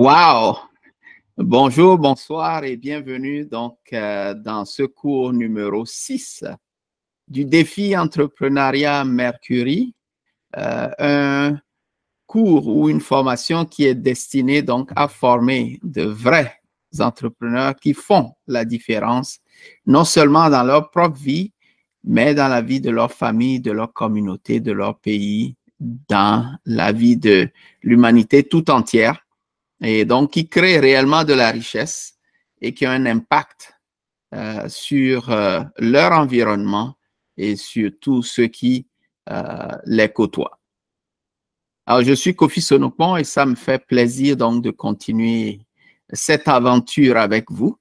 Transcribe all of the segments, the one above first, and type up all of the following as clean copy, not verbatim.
Wow! Bonjour, bonsoir et bienvenue dans ce cours numéro 6 du défi entrepreneuriat Mercury, un cours ou une formation qui est destinée donc à former de vrais entrepreneurs qui font la différence, non seulement dans leur propre vie, mais dans la vie de leur famille, de leur communauté, de leur pays, dans la vie de l'humanité tout entière. Et donc, qui créent réellement de la richesse et qui ont un impact sur leur environnement et sur tous ceux qui les côtoient. Alors, je suis Kofi Sonopon et ça me fait plaisir donc de continuer cette aventure avec vous.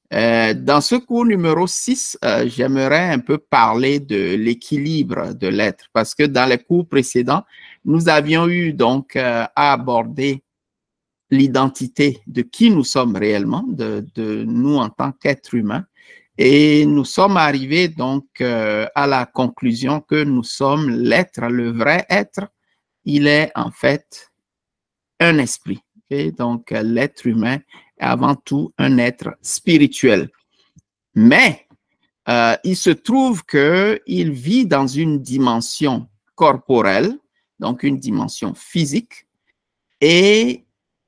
Dans ce cours numéro 6, j'aimerais un peu parler de l'équilibre de l'être parce que dans les cours précédents, nous avions eu donc à aborder l'identité de qui nous sommes réellement, de nous en tant qu'êtres humains. Et nous sommes arrivés donc à la conclusion que nous sommes l'être, le vrai être, il est en fait un esprit. Okay? Donc l'être humain est avant tout un être spirituel. Mais il se trouve qu'il vit dans une dimension corporelle, donc une dimension physique, et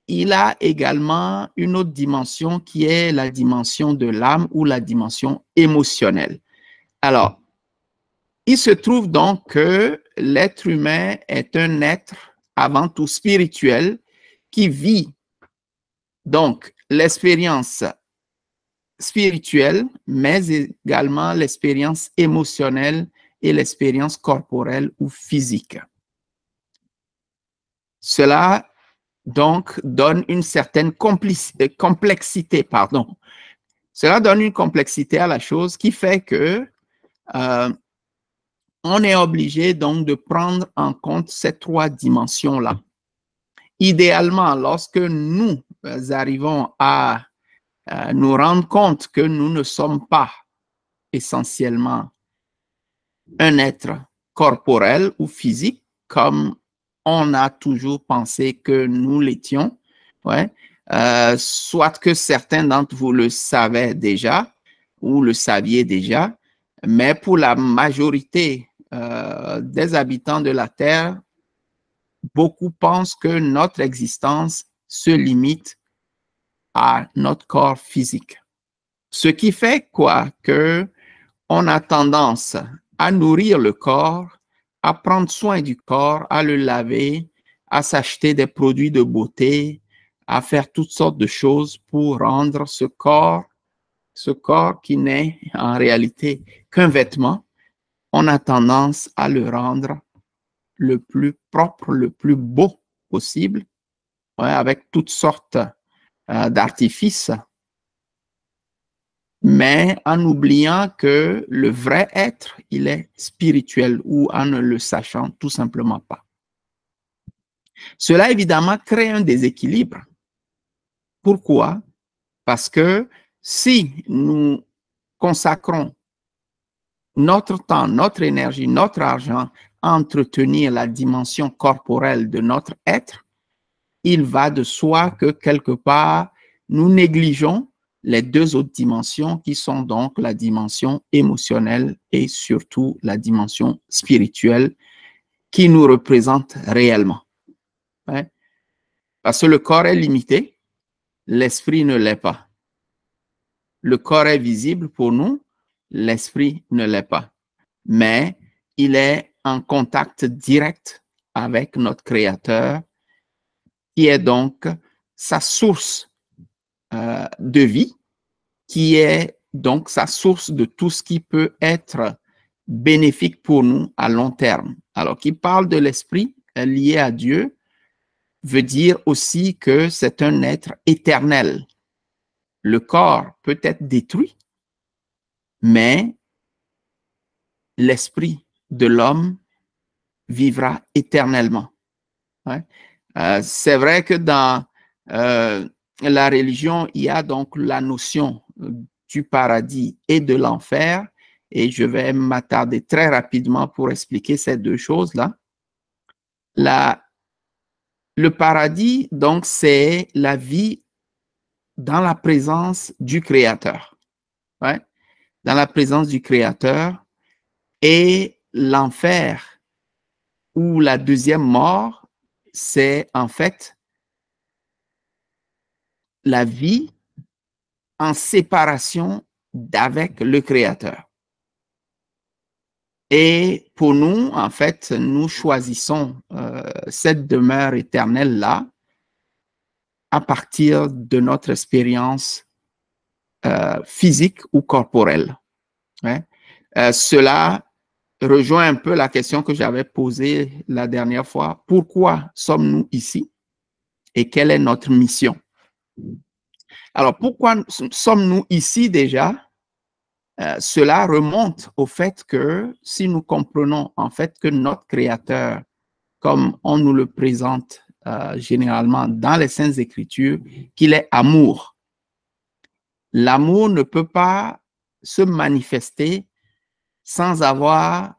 il a également une autre dimension qui est la dimension de l'âme ou la dimension émotionnelle. Alors, il se trouve donc que l'être humain est un être avant tout spirituel qui vit donc l'expérience spirituelle, mais également l'expérience émotionnelle et l'expérience corporelle ou physique. Cela donc donne une certaine complexité, pardon. Cela donne une complexité à la chose qui fait que on est obligé donc de prendre en compte ces trois dimensions-là. Idéalement, lorsque nous arrivons à nous rendre compte que nous ne sommes pas essentiellement un être corporel ou physique, comme on a toujours pensé que nous l'étions, ouais. Soit que certains d'entre vous le savaient déjà ou le saviez déjà, mais pour la majorité des habitants de la Terre, beaucoup pensent que notre existence se limite à notre corps physique. Ce qui fait quoi? Que on a tendance à nourrir le corps, à prendre soin du corps, à le laver, à s'acheter des produits de beauté, à faire toutes sortes de choses pour rendre ce corps qui n'est en réalité qu'un vêtement, on a tendance à le rendre le plus propre, le plus beau possible, ouais, avec toutes sortes d'artifices, mais en oubliant que le vrai être, il est spirituel ou en ne le sachant tout simplement pas. Cela, évidemment, crée un déséquilibre. Pourquoi? Parce que si nous consacrons notre temps, notre énergie, notre argent à entretenir la dimension corporelle de notre être, il va de soi que quelque part, nous négligeons les deux autres dimensions qui sont donc la dimension émotionnelle et surtout la dimension spirituelle qui nous représente réellement. Ouais. Parce que le corps est limité, l'esprit ne l'est pas. Le corps est visible pour nous, l'esprit ne l'est pas. Mais il est en contact direct avec notre Créateur, qui est donc sa source de vie, qui est donc sa source de tout ce qui peut être bénéfique pour nous à long terme. Alors, qui parle de l'esprit lié à Dieu, veut dire aussi que c'est un être éternel. Le corps peut être détruit, mais l'esprit de l'homme vivra éternellement. Ouais. C'est vrai que dans la religion, il y a donc la notion du paradis et de l'enfer, et je vais m'attarder très rapidement pour expliquer ces deux choses-là. le paradis, donc, c'est la vie dans la présence du Créateur. Ouais? Dans la présence du Créateur. Et l'enfer ou la deuxième mort, c'est en fait la vie en séparation d'avec le Créateur. Et pour nous, en fait, nous choisissons cette demeure éternelle-là à partir de notre expérience physique ou corporelle. Ouais. Cela rejoint un peu la question que j'avais posée la dernière fois. Pourquoi sommes-nous ici et quelle est notre mission? Alors, pourquoi sommes-nous ici déjà? Cela remonte au fait que si nous comprenons en fait que notre Créateur, comme on nous le présente généralement dans les Saintes Écritures, qu'il est amour. L'amour ne peut pas se manifester sans avoir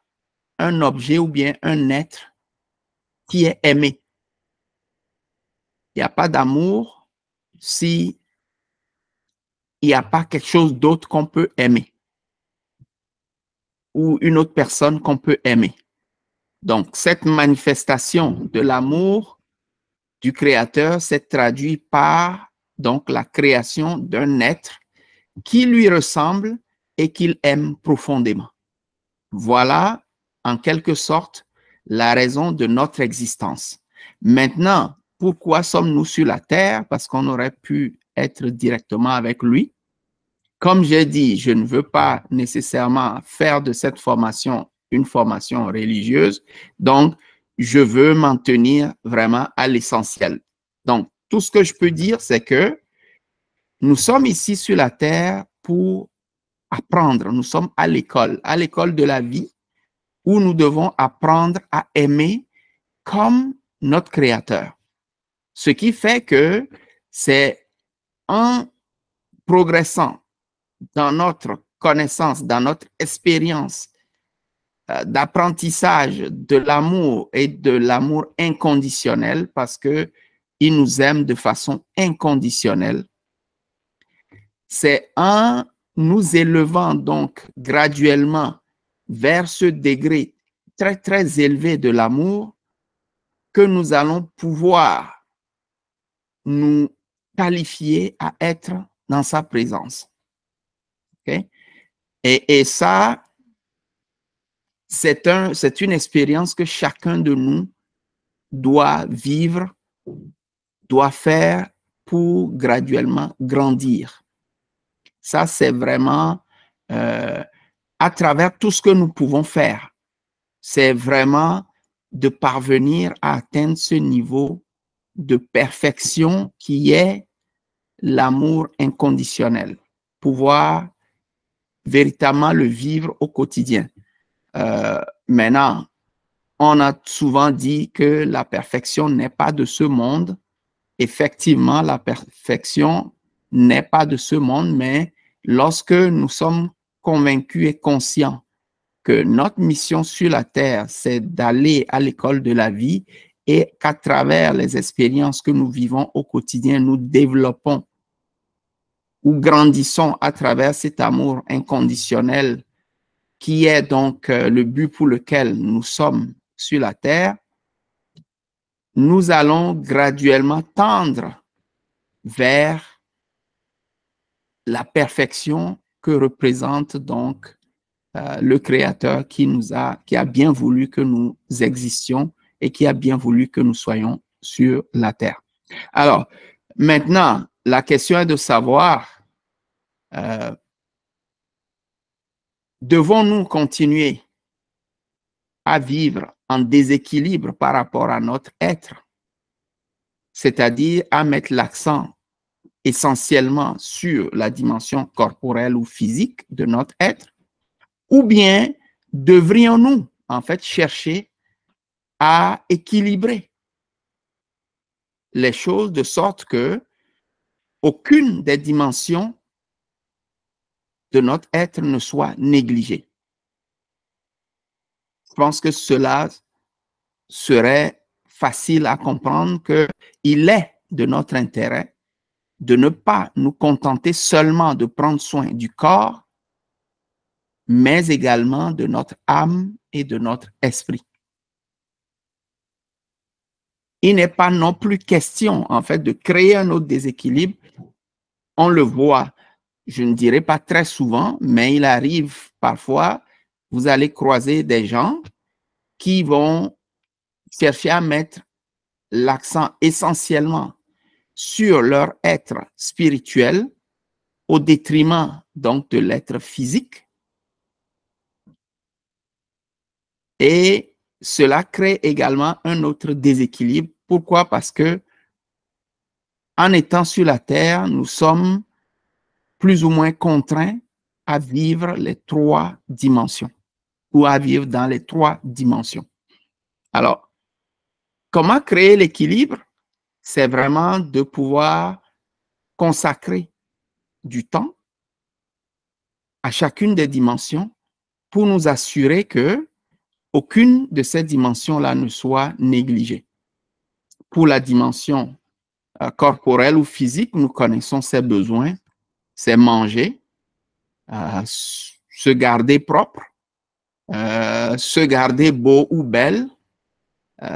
un objet ou bien un être qui est aimé. Il n'y a pas d'amour si il n'y a pas quelque chose d'autre qu'on peut aimer ou une autre personne qu'on peut aimer. Donc, cette manifestation de l'amour du Créateur s'est traduite par donc la création d'un être qui lui ressemble et qu'il aime profondément. Voilà, en quelque sorte, la raison de notre existence. Maintenant, pourquoi sommes-nous sur la terre? Parce qu'on aurait pu être directement avec lui. Comme j'ai dit, je ne veux pas nécessairement faire de cette formation une formation religieuse, donc je veux m'en tenir vraiment à l'essentiel. Donc, tout ce que je peux dire, c'est que nous sommes ici sur la terre pour apprendre. Nous sommes à l'école de la vie, où nous devons apprendre à aimer comme notre Créateur. Ce qui fait que c'est en progressant dans notre connaissance, dans notre expérience d'apprentissage de l'amour et de l'amour inconditionnel, parce que il nous aime de façon inconditionnelle. C'est en nous élevant donc graduellement vers ce degré très, très élevé de l'amour que nous allons pouvoir nous qualifier à être dans sa présence. Okay? Et ça, c'est une expérience que chacun de nous doit vivre, doit faire pour graduellement grandir. Ça, c'est vraiment à travers tout ce que nous pouvons faire. C'est vraiment de parvenir à atteindre ce niveau de perfection qui est l'amour inconditionnel. Pouvoir véritablement le vivre au quotidien. Maintenant, on a souvent dit que la perfection n'est pas de ce monde. Effectivement, la perfection n'est pas de ce monde, mais lorsque nous sommes convaincus et conscients que notre mission sur la terre, c'est d'aller à l'école de la vie et qu'à travers les expériences que nous vivons au quotidien, nous développons ou grandissons à travers cet amour inconditionnel qui est donc le but pour lequel nous sommes sur la terre, nous allons graduellement tendre vers la perfection que représente donc le Créateur qui a bien voulu que nous existions et qui a bien voulu que nous soyons sur la terre. Alors, maintenant, la question est de savoir, devons-nous continuer à vivre en déséquilibre par rapport à notre être, c'est-à-dire à mettre l'accent essentiellement sur la dimension corporelle ou physique de notre être, ou bien devrions-nous en fait chercher à équilibrer les choses de sorte que aucune des dimensions de notre être ne soit négligée. Je pense que cela serait facile à comprendre qu'il est de notre intérêt de ne pas nous contenter seulement de prendre soin du corps, mais également de notre âme et de notre esprit. Il n'est pas non plus question, en fait, de créer un autre déséquilibre. On le voit, je ne dirais pas très souvent, mais il arrive parfois, vous allez croiser des gens qui vont chercher à mettre l'accent essentiellement sur leur être spirituel au détriment donc de l'être physique. Et cela crée également un autre déséquilibre. Pourquoi? Parce que en étant sur la terre, nous sommes plus ou moins contraints à vivre les trois dimensions ou à vivre dans les trois dimensions. Alors, comment créer l'équilibre? C'est vraiment de pouvoir consacrer du temps à chacune des dimensions pour nous assurer que aucune de ces dimensions-là ne soit négligée. Pour la dimension corporelle ou physique, nous connaissons ses besoins, c'est manger, se garder propre, se garder beau ou belle,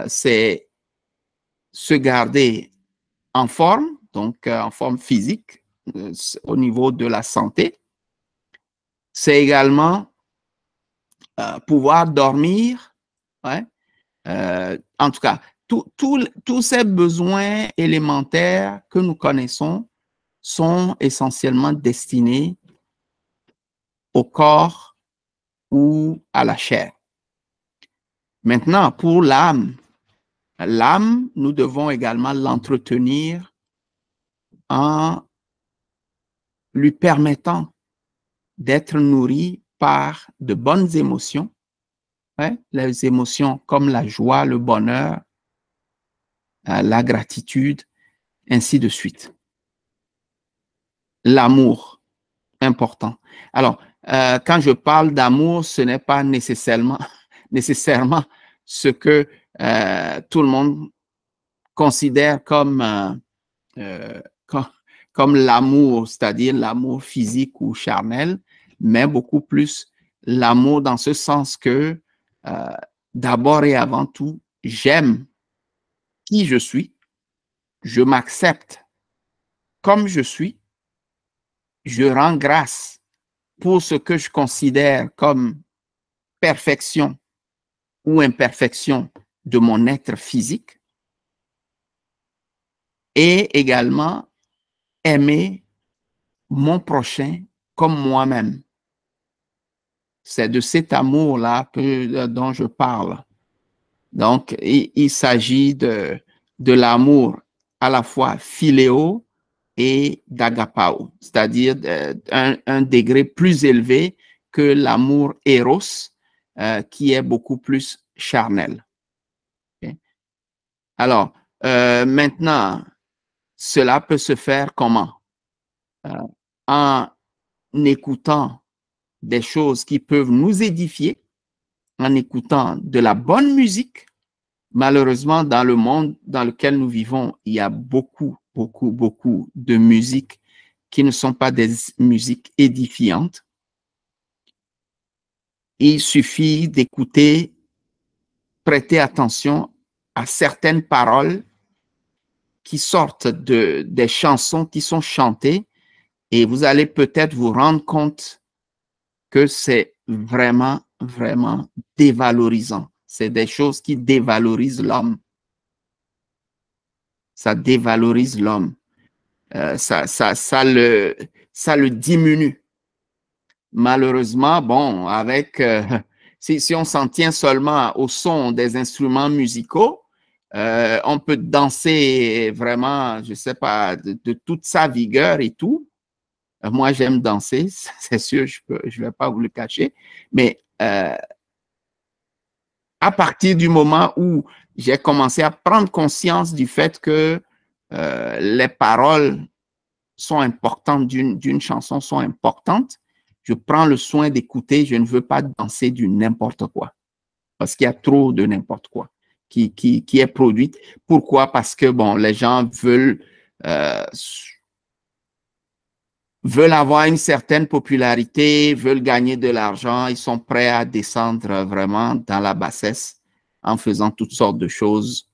c'est se garder en forme, donc en forme physique, au niveau de la santé. C'est également pouvoir dormir, ouais. En tout cas, tous ces besoins élémentaires que nous connaissons sont essentiellement destinés au corps ou à la chair. Maintenant, pour l'âme, nous devons également l'entretenir en lui permettant d'être nourri par de bonnes émotions, ouais, les émotions comme la joie, le bonheur, la gratitude, ainsi de suite. L'amour, important. Alors, quand je parle d'amour, ce n'est pas nécessairement ce que tout le monde considère comme l'amour, c'est-à-dire l'amour physique ou charnel, mais beaucoup plus l'amour dans ce sens que d'abord et avant tout, j'aime qui je suis, je m'accepte comme je suis, je rends grâce pour ce que je considère comme perfection ou imperfection de mon être physique, et également aimer mon prochain comme moi-même. C'est de cet amour-là dont je parle. Donc, il s'agit de l'amour à la fois philéo et d'agapao, c'est-à-dire un degré plus élevé que l'amour éros, qui est beaucoup plus charnel. Okay? Alors, maintenant, cela peut se faire comment? En écoutant des choses qui peuvent nous édifier, en écoutant de la bonne musique. Malheureusement, dans le monde dans lequel nous vivons, il y a beaucoup de musiques qui ne sont pas des musiques édifiantes. Il suffit d'écouter, prêter attention à certaines paroles qui sortent des chansons qui sont chantées, et vous allez peut-être vous rendre compte que c'est vraiment dévalorisant. C'est des choses qui dévalorisent l'homme. Ça dévalorise l'homme. Ça le diminue. Malheureusement, bon, avec si on s'en tient seulement au son des instruments musicaux, on peut danser vraiment, je sais pas, de toute sa vigueur et tout. Moi, j'aime danser, c'est sûr, je vais pas vous le cacher, mais à partir du moment où j'ai commencé à prendre conscience du fait que les paroles sont importantes d'une chanson, sont importantes, je prends le soin d'écouter, je ne veux pas danser du n'importe quoi, parce qu'il y a trop de n'importe quoi. qui est produite. Pourquoi? Parce que, bon, les gens veulent avoir une certaine popularité, veulent gagner de l'argent, ils sont prêts à descendre vraiment dans la bassesse en faisant toutes sortes de choses.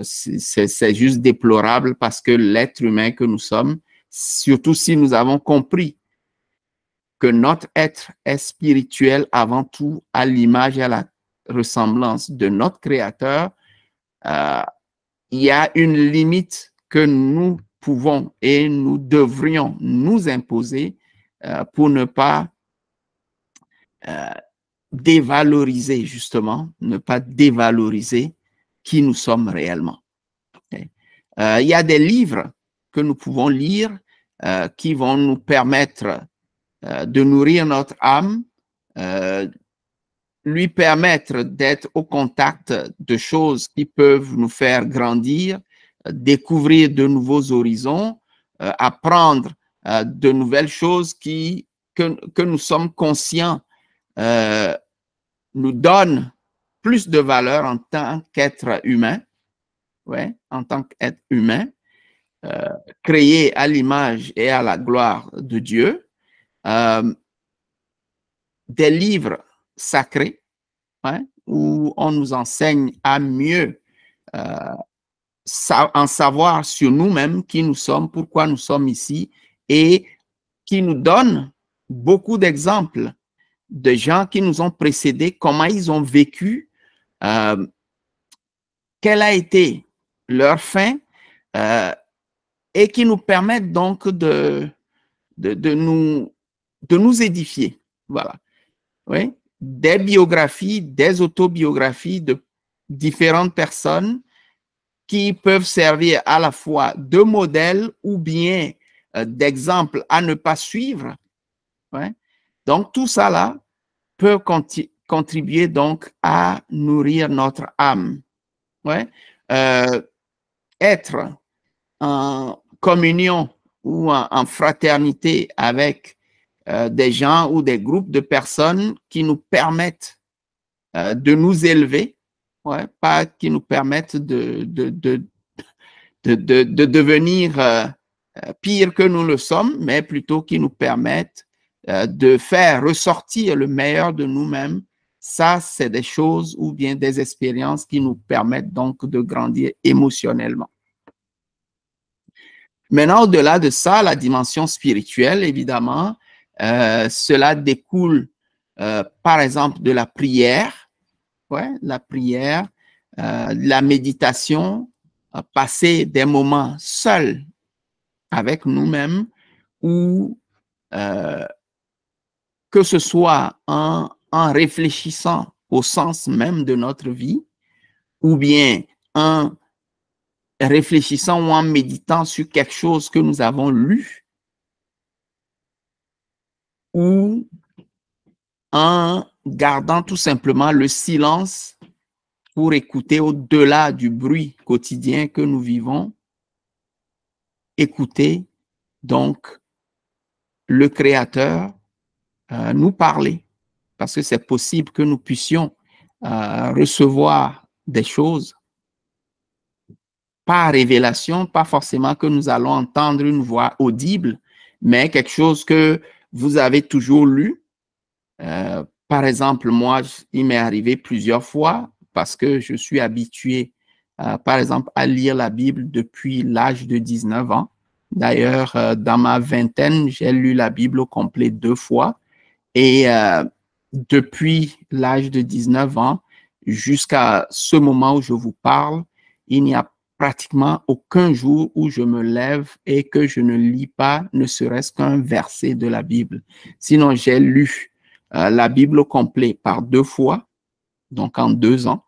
C'est juste déplorable parce que l'être humain que nous sommes, surtout si nous avons compris que notre être est spirituel avant tout à l'image et à la ressemblance de notre Créateur, il y a une limite que nous pouvons et nous devrions nous imposer pour ne pas dévaloriser, justement, ne pas dévaloriser qui nous sommes réellement. Okay. Il y a des livres que nous pouvons lire qui vont nous permettre de nourrir notre âme, lui permettre d'être au contact de choses qui peuvent nous faire grandir, découvrir de nouveaux horizons, apprendre de nouvelles choses que nous sommes conscients nous donnent plus de valeur en tant qu'être humain, ouais, en tant qu'être humain, créé à l'image et à la gloire de Dieu. Des livres sacrés, hein, où on nous enseigne à mieux en savoir sur nous-mêmes, qui nous sommes, pourquoi nous sommes ici, et qui nous donne beaucoup d'exemples de gens qui nous ont précédés, comment ils ont vécu, quelle a été leur fin, et qui nous permettent donc de nous édifier. Voilà. Oui, des biographies, des autobiographies de différentes personnes qui peuvent servir à la fois de modèle ou bien d'exemple à ne pas suivre. Ouais. Donc, tout ça là peut contribuer donc à nourrir notre âme. Ouais. Être en communion ou en fraternité avec des gens ou des groupes de personnes qui nous permettent de nous élever, ouais, pas qui nous permettent de devenir pire que nous le sommes, mais plutôt qui nous permettent de faire ressortir le meilleur de nous-mêmes. Ça, c'est des choses ou bien des expériences qui nous permettent donc de grandir émotionnellement. Maintenant, au-delà de ça, la dimension spirituelle, évidemment, cela découle, par exemple, de la prière, ouais, la prière, la méditation, passer des moments seuls avec nous-mêmes ou que ce soit en réfléchissant au sens même de notre vie ou bien en réfléchissant ou en méditant sur quelque chose que nous avons lu ou en gardant tout simplement le silence pour écouter au-delà du bruit quotidien que nous vivons, écouter donc le Créateur nous parler, parce que c'est possible que nous puissions recevoir des choses par révélation, pas forcément que nous allons entendre une voix audible, mais quelque chose que vous avez toujours lu. Par exemple, moi, il m'est arrivé plusieurs fois parce que je suis habitué, par exemple, à lire la Bible depuis l'âge de 19 ans. D'ailleurs, dans ma vingtaine, j'ai lu la Bible au complet 2 fois. Et depuis l'âge de 19 ans jusqu'à ce moment où je vous parle, il n'y a pratiquement aucun jour où je me lève et que je ne lis pas ne serait-ce qu'un verset de la Bible. Sinon, j'ai lu la Bible au complet par 2 fois, donc en 2 ans,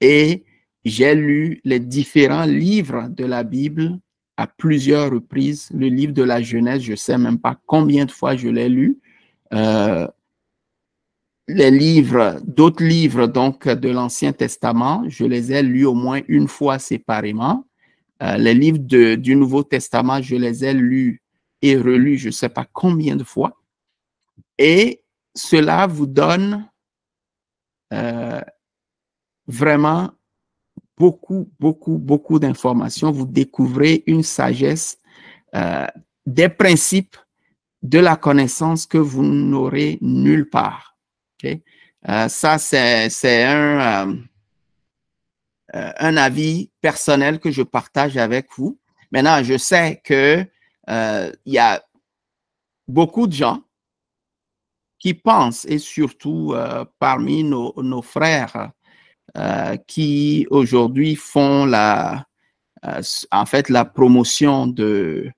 et j'ai lu les différents livres de la Bible à plusieurs reprises. Le livre de la Genèse, je ne sais même pas combien de fois je l'ai lu. Les livres, d'autres livres donc de l'Ancien Testament, je les ai lus au moins une fois séparément. Les livres du Nouveau Testament, je les ai lus et relus je ne sais pas combien de fois. Et cela vous donne vraiment beaucoup d'informations. Vous découvrez une sagesse, des principes de la connaissance que vous n'aurez nulle part. Okay? Ça, c'est un avis personnel que je partage avec vous. Maintenant, je sais que y a beaucoup de gens qui pensent, et surtout parmi nos frères qui aujourd'hui font en fait la promotion de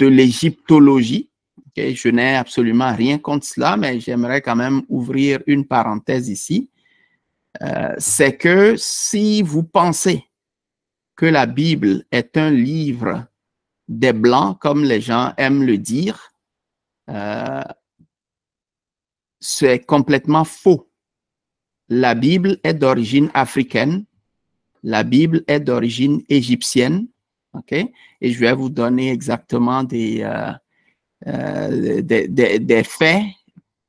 l'égyptologie. Okay? Je n'ai absolument rien contre cela, mais j'aimerais quand même ouvrir une parenthèse ici. C'est que si vous pensez que la Bible est un livre des Blancs, comme les gens aiment le dire, c'est complètement faux. La Bible est d'origine africaine, la Bible est d'origine égyptienne, ok? Et je vais vous donner exactement des faits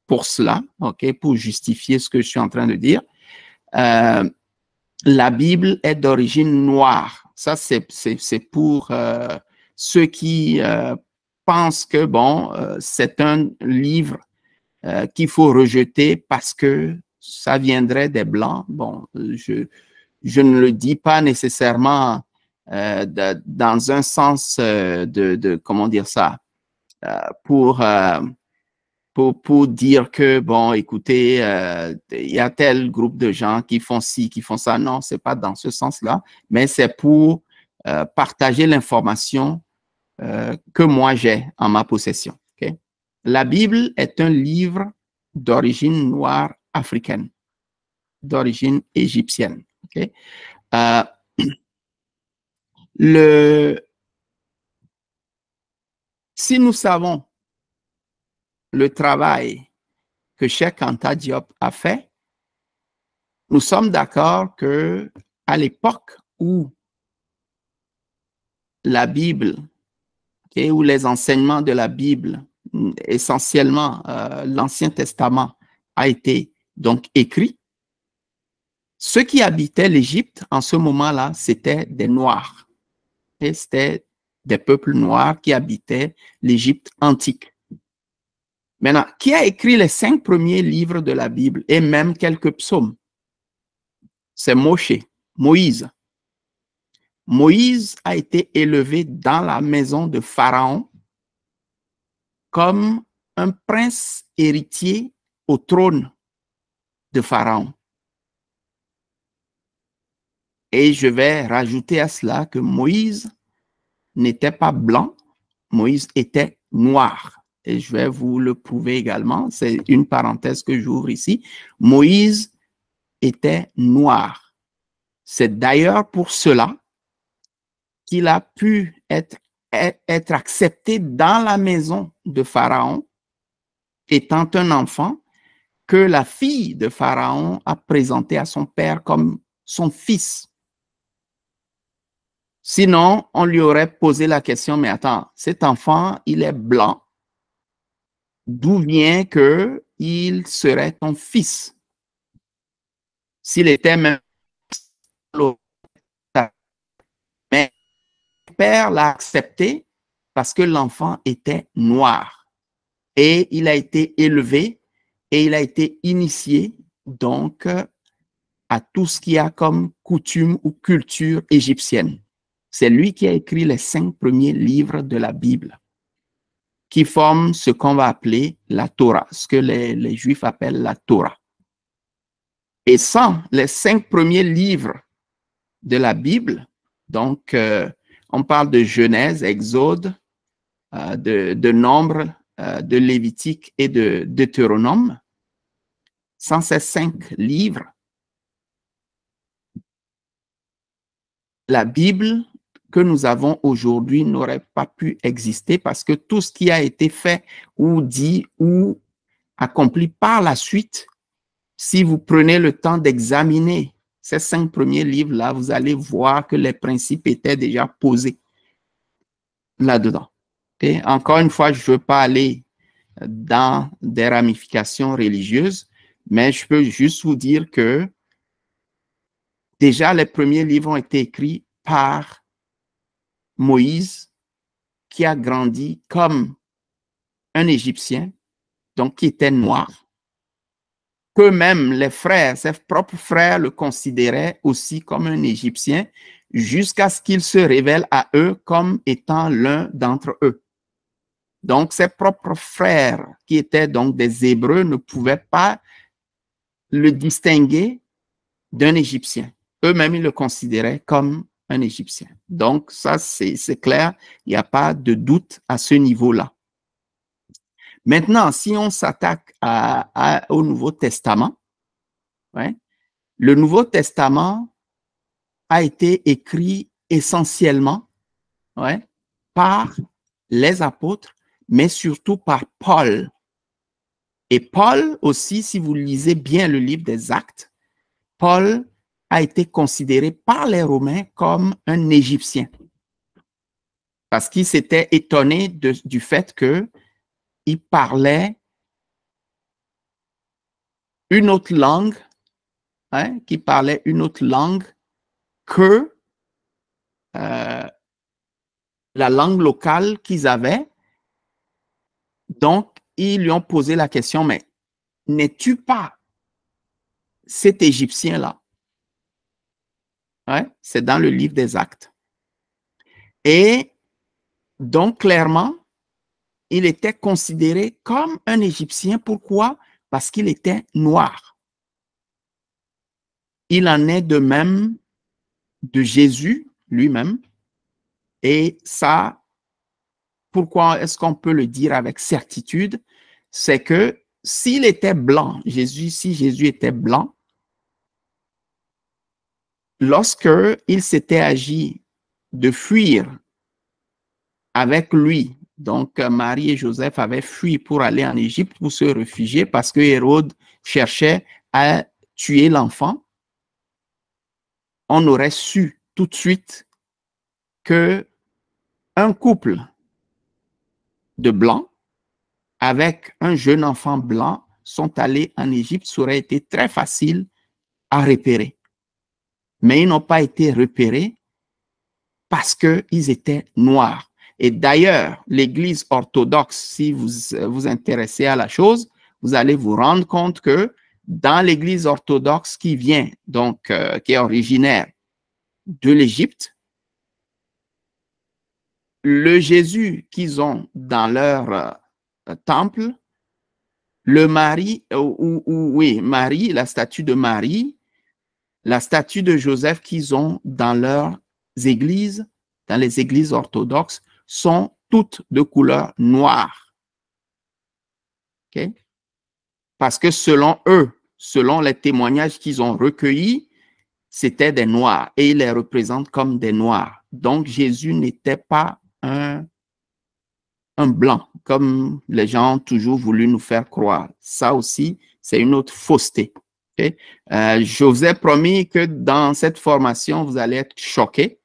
pour cela, ok? Pour justifier ce que je suis en train de dire. La Bible est d'origine noire. Ça, c'est pour ceux qui pensent que, bon, c'est un livre qu'il faut rejeter parce que ça viendrait des Blancs. Bon, je ne le dis pas nécessairement dans un sens comment dire ça, pour dire que, bon, écoutez, il y a tel groupe de gens qui font ci, qui font ça. Non, c'est pas dans ce sens-là, mais c'est pour partager l'information que moi j'ai en ma possession. Okay? La Bible est un livre d'origine noire africaine, d'origine égyptienne. Okay? Si nous savons le travail que Cheikh Anta Diop a fait, nous sommes d'accord que à l'époque où la Bible, okay, où les enseignements de la Bible, essentiellement l'Ancien Testament, a été donc écrit, ceux qui habitaient l'Égypte en ce moment-là, c'était des Noirs. Et c'était des peuples noirs qui habitaient l'Égypte antique. Maintenant, qui a écrit les 5 premiers livres de la Bible et même quelques psaumes? C'est Moïse. Moïse a été élevé dans la maison de Pharaon comme un prince héritier au trône de Pharaon. Et je vais rajouter à cela que Moïse n'était pas blanc, Moïse était noir. Et je vais vous le prouver également. C'est une parenthèse que j'ouvre ici. Moïse était noir. C'est d'ailleurs pour cela qu'il a pu être accepté dans la maison de Pharaon, étant un enfant que la fille de Pharaon a présenté à son père comme son fils. Sinon, on lui aurait posé la question, mais attends, cet enfant, il est blanc, d'où vient qu'il serait ton fils? S'il était même... Mais le père l'a accepté parce que l'enfant était noir. Et il a été élevé et il a été initié donc à tout ce qu'il y a comme coutume ou culture égyptienne. C'est lui qui a écrit les 5 premiers livres de la Bible, qui forment ce qu'on va appeler la Torah, ce que les Juifs appellent la Torah. Et sans les 5 premiers livres de la Bible, donc on parle de Genèse, Exode, de Nombre, de Lévitique et de Deutéronome, sans ces 5 livres, la Bible que nous avons aujourd'hui n'aurait pas pu exister parce que tout ce qui a été fait ou dit ou accompli par la suite, si vous prenez le temps d'examiner ces 5 premiers livres-là, vous allez voir que les principes étaient déjà posés là-dedans. Okay? Encore une fois, je ne veux pas aller dans des ramifications religieuses, mais je peux juste vous dire que déjà les premiers livres ont été écrits par Moïse, qui a grandi comme un Égyptien, donc qui était noir. Qu'eux-mêmes, les frères, ses propres frères le considéraient aussi comme un Égyptien, jusqu'à ce qu'il se révèle à eux comme étant l'un d'entre eux. Donc, ses propres frères, qui étaient donc des Hébreux, ne pouvaient pas le distinguer d'un Égyptien. Eux-mêmes, ils le considéraient comme un Égyptien. Donc, ça, c'est clair, il n'y a pas de doute à ce niveau-là. Maintenant, si on s'attaque au Nouveau Testament, ouais, le Nouveau Testament a été écrit essentiellement, ouais, par les apôtres, mais surtout par Paul. Et Paul aussi, si vous lisez bien le livre des Actes, Paul a été considéré par les Romains comme un Égyptien. Parce qu'il s'était étonné du fait qu'il parlait une autre langue, hein, qu'il parlait une autre langue que la langue locale qu'ils avaient. Donc, ils lui ont posé la question, mais n'es-tu pas cet Égyptien-là? Ouais, c'est dans le livre des Actes. Et donc, clairement, il était considéré comme un Égyptien. Pourquoi? Parce qu'il était noir. Il en est de même de Jésus lui-même. Et ça, pourquoi est-ce qu'on peut le dire avec certitude? C'est que s'il était blanc, si Jésus était blanc, lorsque il s'était agi de fuir avec lui, donc Marie et Joseph avaient fui pour aller en Égypte pour se réfugier parce que Hérode cherchait à tuer l'enfant, on aurait su tout de suite que un couple de blancs avec un jeune enfant blanc sont allés en Égypte, ça aurait été très facile à repérer. Mais ils n'ont pas été repérés parce qu'ils étaient noirs. Et d'ailleurs, l'Église orthodoxe, si vous vous intéressez à la chose, vous allez vous rendre compte que dans l'Église orthodoxe qui vient, donc qui est originaire de l'Égypte, le Jésus qu'ils ont dans leur temple, le Marie, oui, Marie, la statue de Marie, la statue de Joseph qu'ils ont dans leurs églises, dans les églises orthodoxes, sont toutes de couleur noire. Okay? Parce que selon eux, selon les témoignages qu'ils ont recueillis, c'était des noirs et ils les représentent comme des noirs. Donc Jésus n'était pas un blanc, comme les gens ont toujours voulu nous faire croire. Ça aussi, c'est une autre fausseté. Okay? Je vous ai promis que dans cette formation, vous allez être choqués.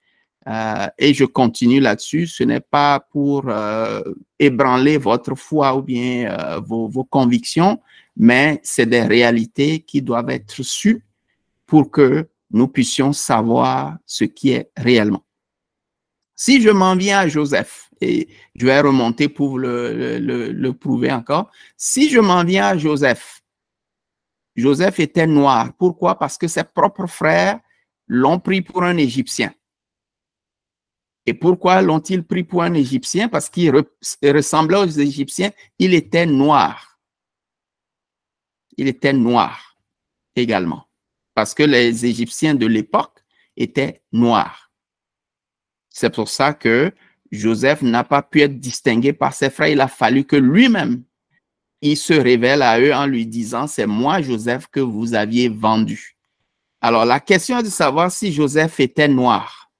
Et je continue là-dessus. Ce n'est pas pour ébranler votre foi ou bien vos convictions, mais c'est des réalités qui doivent être sues pour que nous puissions savoir ce qui est réellement. Si je m'en viens à Joseph, et je vais remonter pour le prouver encore, si je m'en viens à Joseph, Joseph était noir. Pourquoi? Parce que ses propres frères l'ont pris pour un Égyptien. Et pourquoi l'ont-ils pris pour un Égyptien? Parce qu'il ressemblait aux Égyptiens, il était noir. Il était noir également. Parce que les Égyptiens de l'époque étaient noirs. C'est pour ça que Joseph n'a pas pu être distingué par ses frères. Il a fallu que lui-même, il se révèle à eux en lui disant, c'est moi, Joseph, que vous aviez vendu. Alors, la question est de savoir si Joseph était noir.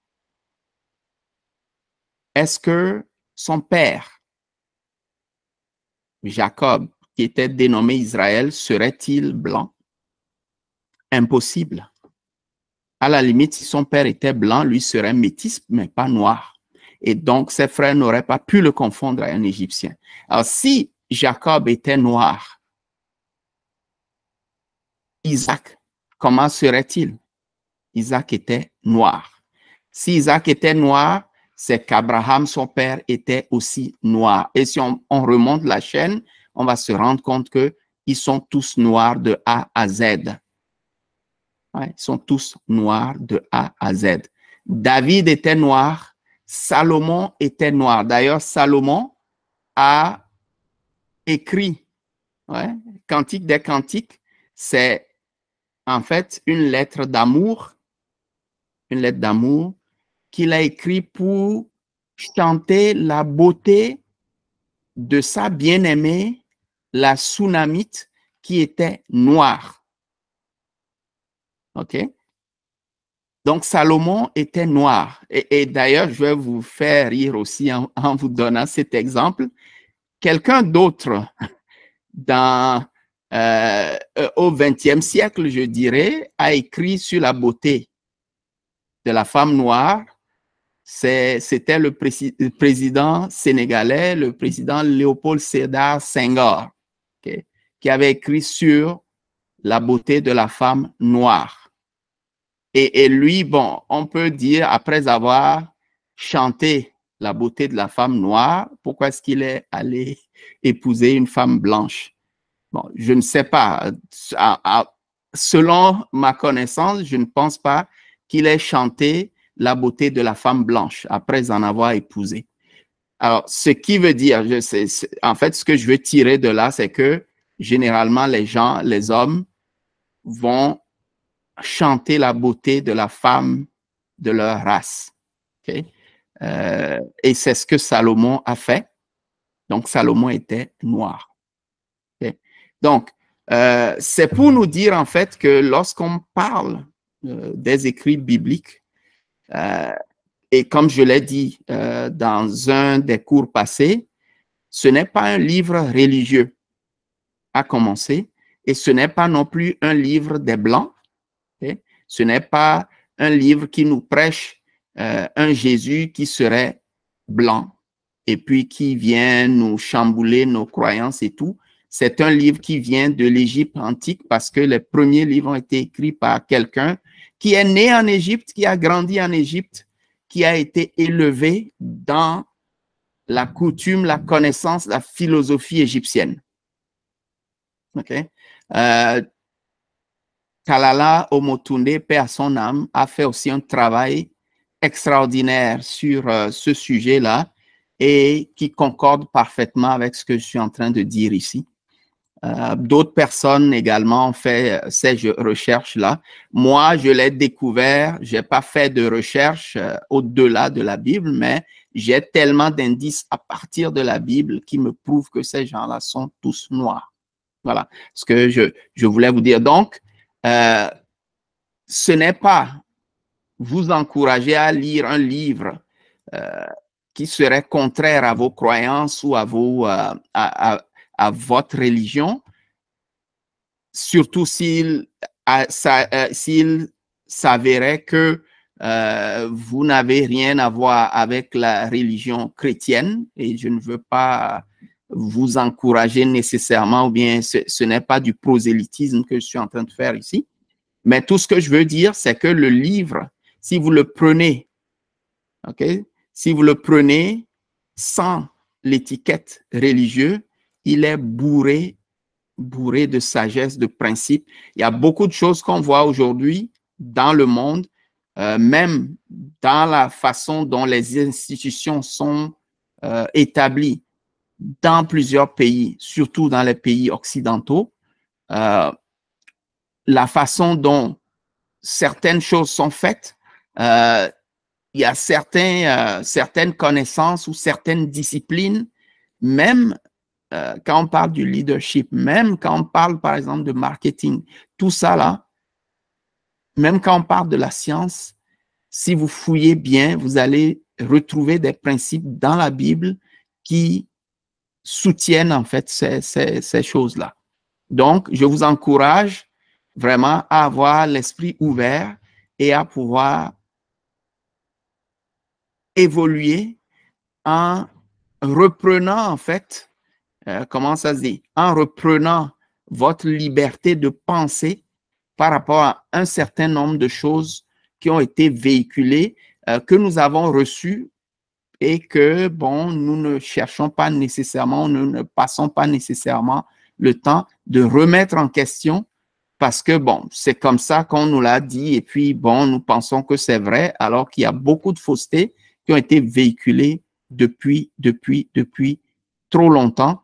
Est-ce que son père, Jacob, qui était dénommé Israël, serait-il blanc? Impossible. À la limite, si son père était blanc, lui serait métis, mais pas noir. Et donc, ses frères n'auraient pas pu le confondre à un Égyptien. Alors, si Jacob était noir, Isaac, comment serait-il? Isaac était noir. Si Isaac était noir, c'est qu'Abraham, son père, était aussi noir. Et si on remonte la chaîne, on va se rendre compte qu'ils sont tous noirs de A à Z. Ouais, ils sont tous noirs de A à Z. David était noir, Salomon était noir. D'ailleurs, Salomon a écrit, ouais, Cantique des Cantiques, c'est en fait une lettre d'amour qu'il a écrit pour chanter la beauté de sa bien-aimée, la Sunamite, qui était noire. OK? Donc, Salomon était noir. Et d'ailleurs, je vais vous faire rire aussi en vous donnant cet exemple. Quelqu'un d'autre au XXe siècle, je dirais, a écrit sur la beauté de la femme noire. C'était le président sénégalais, le président Léopold Sédar Senghor, okay, qui avait écrit sur la beauté de la femme noire. Et lui, bon, on peut dire, après avoir chanté la beauté de la femme noire, pourquoi est-ce qu'il est allé épouser une femme blanche? Bon, je ne sais pas. Selon ma connaissance, je ne pense pas qu'il ait chanté la beauté de la femme blanche après en avoir épousé. Alors, ce qui veut dire, en fait, ce que je veux tirer de là, c'est que généralement, les hommes vont chanter la beauté de la femme de leur race. Okay? Et c'est ce que Salomon a fait. Donc, Salomon était noir. Okay? Donc, c'est pour nous dire en fait que lorsqu'on parle des écrits bibliques, et comme je l'ai dit dans un des cours passés, ce n'est pas un livre religieux à commencer, et ce n'est pas non plus un livre des Blancs. Okay? Ce n'est pas un livre qui nous prêche un Jésus qui serait blanc et puis qui vient nous chambouler nos croyances et tout. C'est un livre qui vient de l'Égypte antique parce que les premiers livres ont été écrits par quelqu'un qui est né en Égypte, qui a grandi en Égypte, qui a été élevé dans la coutume, la connaissance, la philosophie égyptienne. OK? Kalala Omotunde, paix à son âme, a fait aussi un travail extraordinaire sur ce sujet-là et qui concorde parfaitement avec ce que je suis en train de dire ici. D'autres personnes également ont fait ces recherches-là. Moi, je l'ai découvert, je n'ai pas fait de recherche au-delà de la Bible, mais j'ai tellement d'indices à partir de la Bible qui me prouvent que ces gens-là sont tous noirs. Voilà ce que je voulais vous dire. Donc, ce n'est pas vous encourager à lire un livre qui serait contraire à vos croyances ou à votre religion, surtout s'il s'avérait que vous n'avez rien à voir avec la religion chrétienne, et je ne veux pas vous encourager nécessairement, ou bien ce n'est pas du prosélytisme que je suis en train de faire ici. Mais tout ce que je veux dire, c'est que le livre, si vous le prenez, OK, si vous le prenez sans l'étiquette religieuse, il est bourré de sagesse, de principes. Il y a beaucoup de choses qu'on voit aujourd'hui dans le monde, même dans la façon dont les institutions sont établies dans plusieurs pays, surtout dans les pays occidentaux. La façon dont certaines choses sont faites, il y a certaines connaissances ou certaines disciplines, même quand on parle du leadership, même quand on parle par exemple de marketing, tout ça là, même quand on parle de la science, si vous fouillez bien, vous allez retrouver des principes dans la Bible qui soutiennent en fait ces choses-là. Donc, je vous encourage vraiment à avoir l'esprit ouvert et à pouvoir évoluer en reprenant en fait, comment ça se dit, en reprenant votre liberté de penser par rapport à un certain nombre de choses qui ont été véhiculés, que nous avons reçus et que, bon, nous ne cherchons pas nécessairement, nous ne passons pas nécessairement le temps de remettre en question parce que, bon, c'est comme ça qu'on nous l'a dit et puis, bon, nous pensons que c'est vrai alors qu'il y a beaucoup de faussetés qui ont été véhiculées depuis trop longtemps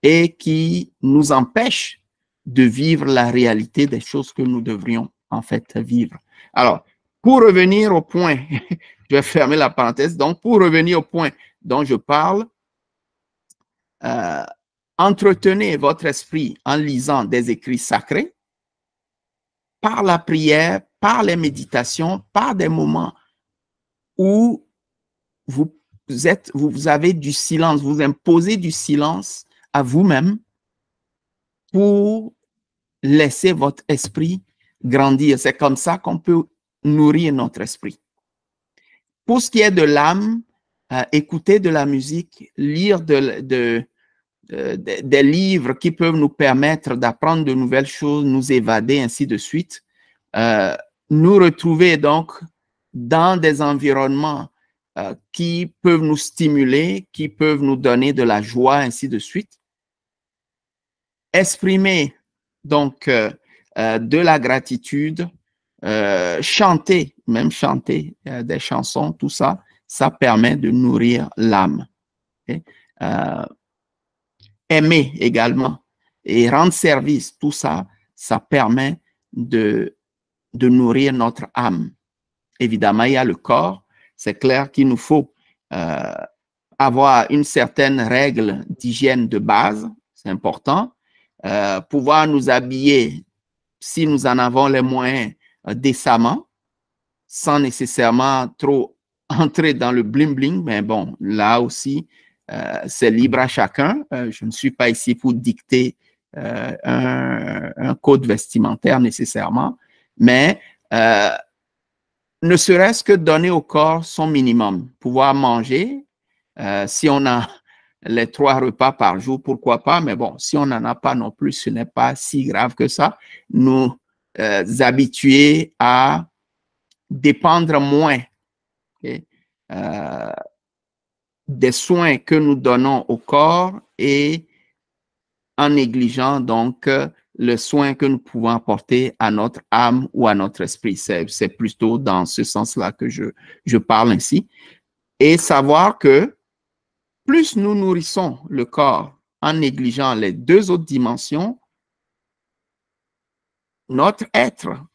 et qui nous empêchent de vivre la réalité des choses que nous devrions en fait vivre. Alors, pour revenir au point, je vais fermer la parenthèse, donc pour revenir au point dont je parle, entretenez votre esprit en lisant des écrits sacrés, par la prière, par les méditations, par des moments où vous avez du silence, vous imposez du silence à vous-même pour laisser votre esprit grandir. C'est comme ça qu'on peut nourrir notre esprit. Pour ce qui est de l'âme, écouter de la musique, lire des livres qui peuvent nous permettre d'apprendre de nouvelles choses, nous évader, ainsi de suite. Nous retrouver donc dans des environnements qui peuvent nous stimuler, qui peuvent nous donner de la joie, ainsi de suite. Exprimer donc de la gratitude, chanter, même chanter des chansons, tout ça, ça permet de nourrir l'âme. Okay? Aimer également et rendre service, tout ça, ça permet de nourrir notre âme. Évidemment, il y a le corps. C'est clair qu'il nous faut avoir une certaine règle d'hygiène de base, c'est important. Pouvoir nous habiller, si nous en avons les moyens, décemment, sans nécessairement trop entrer dans le bling-bling, mais bon, là aussi, c'est libre à chacun. Je ne suis pas ici pour dicter un code vestimentaire nécessairement, mais ne serait-ce que donner au corps son minimum, pouvoir manger, si on a les 3 repas par jour, pourquoi pas, mais bon, si on n'en a pas non plus, ce n'est pas si grave que ça. Nous habituer à dépendre moins, okay, des soins que nous donnons au corps et en négligeant donc le soin que nous pouvons apporter à notre âme ou à notre esprit. C'est plutôt dans ce sens-là que je parle ainsi. Et savoir que plus nous nourrissons le corps en négligeant les 2 autres dimensions, notre être,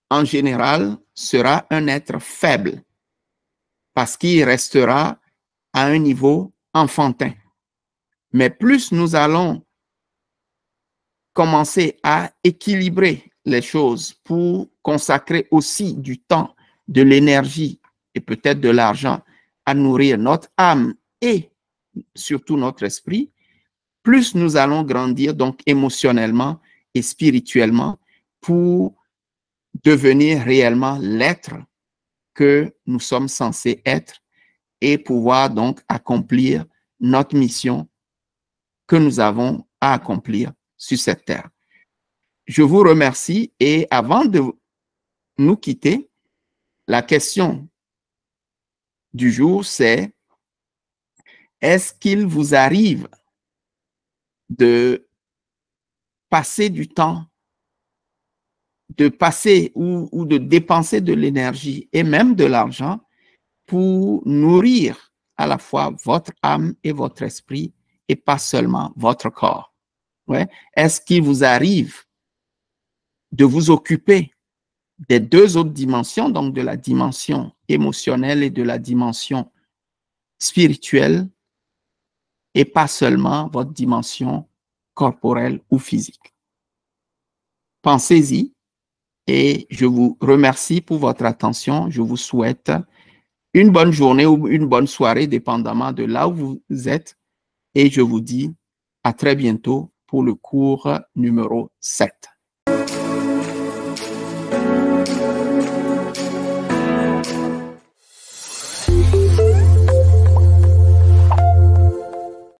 en général, sera un être faible parce qu'il restera à un niveau enfantin. Mais plus nous allons commencer à équilibrer les choses pour consacrer aussi du temps, de l'énergie et peut-être de l'argent à nourrir notre âme et surtout notre esprit, plus nous allons grandir donc émotionnellement et spirituellement pour devenir réellement l'être que nous sommes censés être et pouvoir donc accomplir notre mission que nous avons à accomplir sur cette terre. Je vous remercie et avant de nous quitter, la question du jour, c'est: est-ce qu'il vous arrive de passer du temps, de passer ou de dépenser de l'énergie et même de l'argent pour nourrir à la fois votre âme et votre esprit et pas seulement votre corps? Ouais. Est-ce qu'il vous arrive de vous occuper des 2 autres dimensions, donc de la dimension émotionnelle et de la dimension spirituelle, et pas seulement votre dimension corporelle ou physique? Pensez-y et je vous remercie pour votre attention. Je vous souhaite une bonne journée ou une bonne soirée, dépendamment de là où vous êtes, et je vous dis à très bientôt pour le cours numéro 7.